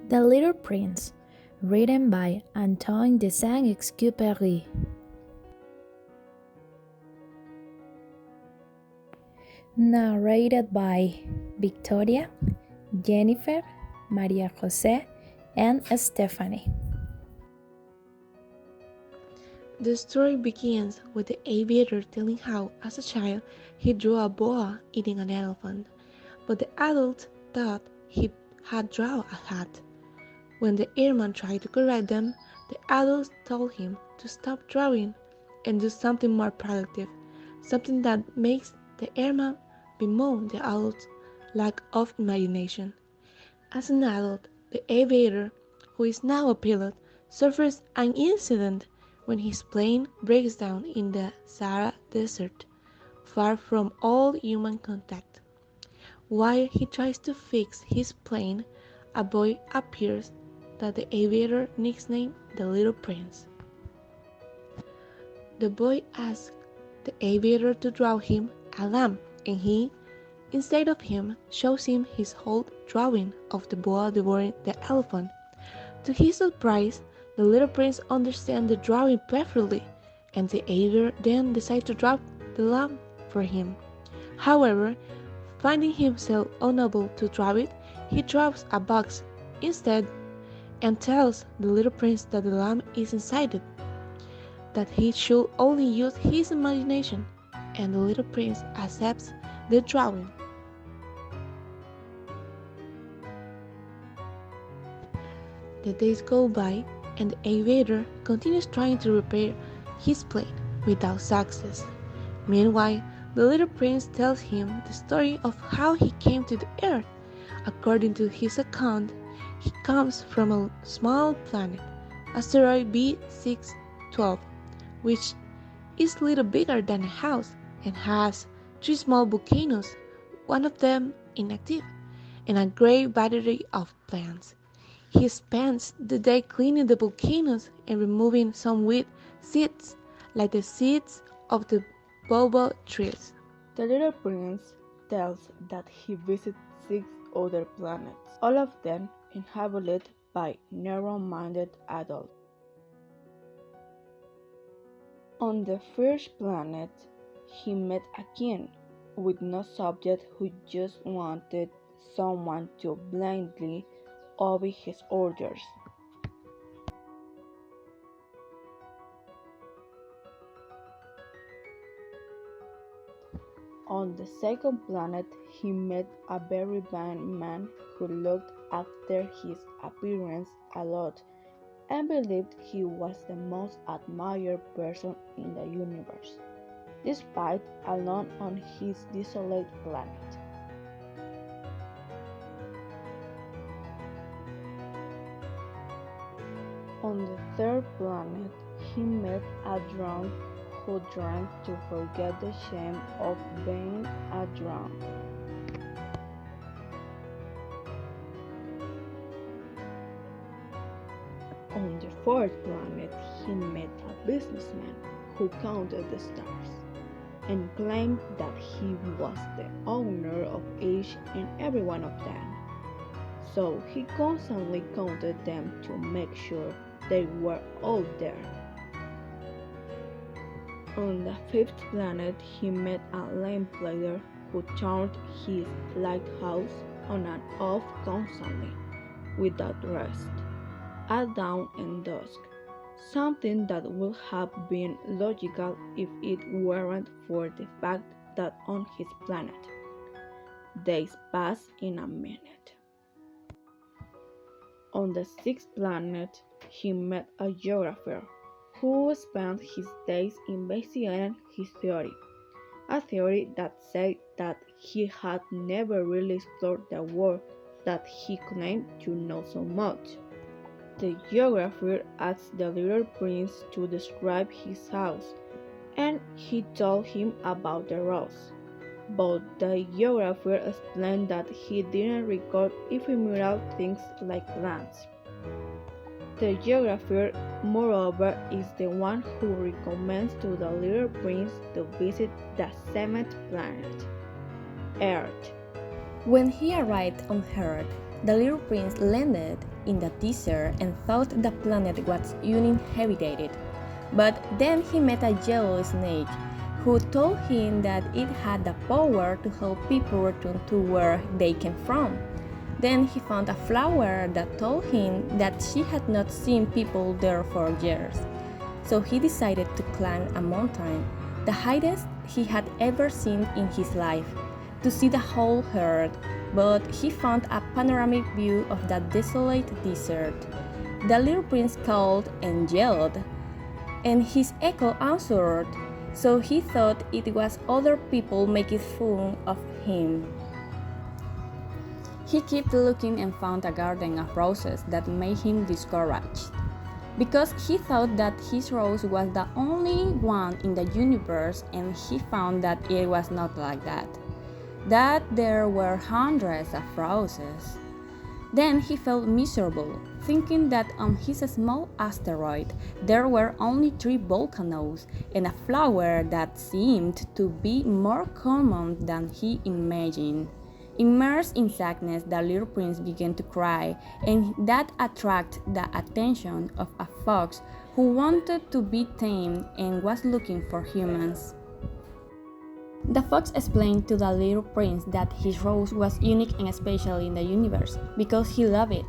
The Little Prince, written by Antoine de Saint-Exupéry. Narrated by Victoria, Jennifer, Maria José, and Estefany. The story begins with the aviator telling how, as a child, he drew a boa eating an elephant, but the adults thought he had drawn a hat. When the airman tried to correct them, the adults told him to stop drawing and do something more productive, something that makes the airman bemoan the adults' lack of imagination. As an adult, the aviator, who is now a pilot, suffers an incident when his plane breaks down in the Sahara Desert, far from all human contact. While he tries to fix his plane, a boy appears that the aviator nicknamed the Little Prince. The boy asks the aviator to draw him a lamb, and he, instead of him, shows him his whole drawing of the boa devouring the elephant. To his surprise, the Little Prince understands the drawing perfectly, and the aviator then decides to draw the lamb for him. However, finding himself unable to draw it, he draws a box instead and tells the Little Prince that the lamb is inside it, that he should only use his imagination, and the Little Prince accepts the drawing. The days go by, and the aviator continues trying to repair his plane without success. Meanwhile, the Little Prince tells him the story of how he came to the Earth. According to his account, he comes from a small planet, asteroid B612, which is a little bigger than a house and has 3 small volcanoes, one of them inactive, and a great variety of plants. He spends the day cleaning the volcanoes and removing some weed seeds, like the seeds of the bobo trees. The Little Prince tells that he visits 6 other planets, all of them inhabited by narrow-minded adults. On the first planet, he met a king with no subject who just wanted someone to blindly obey his orders. On the second planet, he met a very vain man who looked after his appearance a lot and believed he was the most admired person in the universe, despite alone on his desolate planet. On the third planet, he met a drunk who drank to forget the shame of being a drunk. On the fourth planet, he met a businessman who counted the stars and claimed that he was the owner of each and every one of them. So he constantly counted them to make sure they were all there. On the fifth planet, he met a lame player who turned his lighthouse on and off constantly, without rest, at dawn and dusk, something that would have been logical if it weren't for the fact that on his planet, days pass in a minute. On the sixth planet, he met a geographer who spent his days investigating his theory, a theory that said that he had never really explored the world that he claimed to know so much. The geographer asked the Little Prince to describe his house, and he told him about the rose. But the geographer explained that he didn't record ephemeral things like plants. The geographer, moreover, is the one who recommends to the Little Prince to visit the seventh planet, Earth. When he arrived on Earth, The little prince landed in the desert and thought the planet was uninhabited. But then he met a yellow snake who told him that it had the power to help people return to where they came from. Then he found a flower that told him that she had not seen people there for years. So he decided to climb a mountain, the highest he had ever seen in his life, to see the whole earth, but he found a panoramic view of the desolate desert. The little prince called and yelled, and his echo answered, so he thought it was other people making fun of him. He kept looking and found a garden of roses that made him discouraged, because he thought that his rose was the only one in the universe, and he found that it was not like that there were hundreds of roses. Then he felt miserable, thinking that on his small asteroid there were only 3 volcanoes and a flower that seemed to be more common than he imagined. Immersed in sadness, the little prince began to cry, and that attracted the attention of a fox who wanted to be tamed and was looking for humans. The fox explained to the little prince that his rose was unique and special in the universe because he loved it.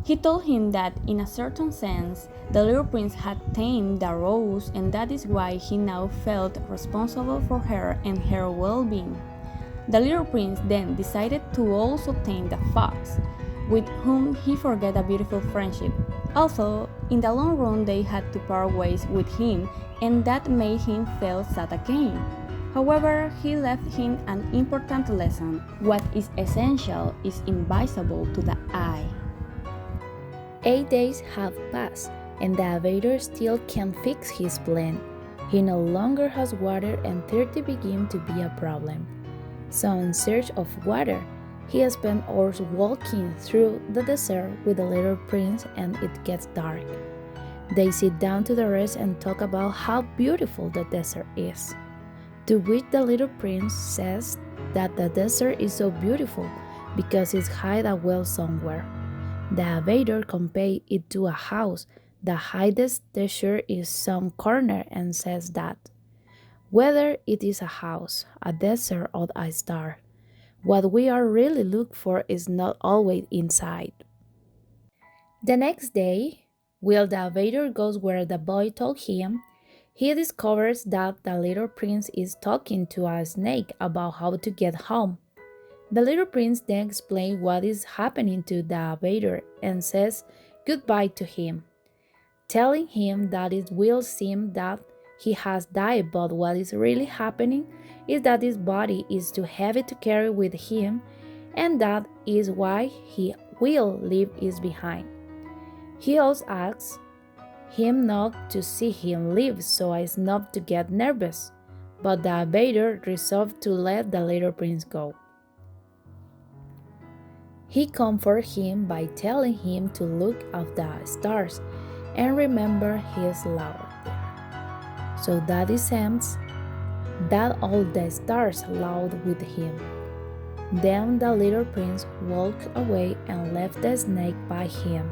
He told him that, in a certain sense, the little prince had tamed the rose, and that is why he now felt responsible for her and her well-being. The little prince then decided to also tame the fox, with whom he forgot a beautiful friendship. Although, in the long run they had to part ways with him, and that made him feel sad again. However, he left him an important lesson. What is essential is invisible to the eye. 8 days have passed, and the aviator still can't fix his plane. He no longer has water, and thirst begins to be a problem. So, in search of water, he has spent hours walking through the desert with the little prince, and it gets dark. They sit down to rest and talk about how beautiful the desert is. To which the little prince says that the desert is so beautiful because it's hide a well somewhere. The aviator compares it to a house. The highest treasure is some corner, and says that whether it is a house, a desert, or a star, what we are really looking for is not always inside. The next day, while the aviator goes where the boy told him, he discovers that the little prince is talking to a snake about how to get home. The little prince then explains what is happening to the aviator and says goodbye to him, telling him that it will seem that he has died, but what is really happening is that his body is too heavy to carry with him, and that is why he will leave it behind. He also asks him not to see him leave so as not to get nervous, but the aviator resolved to let the little prince go. He comforts him by telling him to look at the stars and remember his love there. So that it seems that all the stars laughed with him. Then the little prince walked away and left the snake by him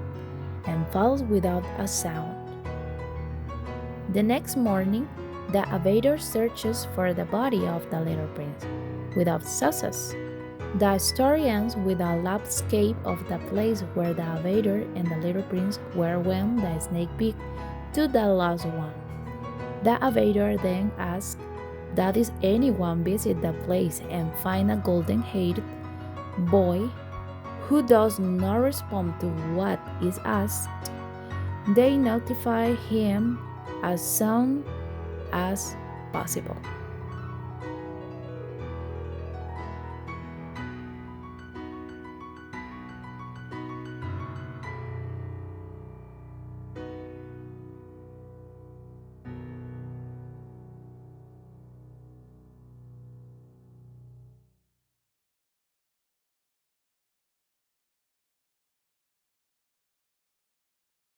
and falls without a sound. The next morning, the aviator searches for the body of the little prince, without success. The story ends with a landscape of the place where the aviator and the little prince were when the snake bit to the last one. The aviator then asks that if anyone visit the place and find a golden-haired boy who does not respond to what is asked, they notify him as soon as possible.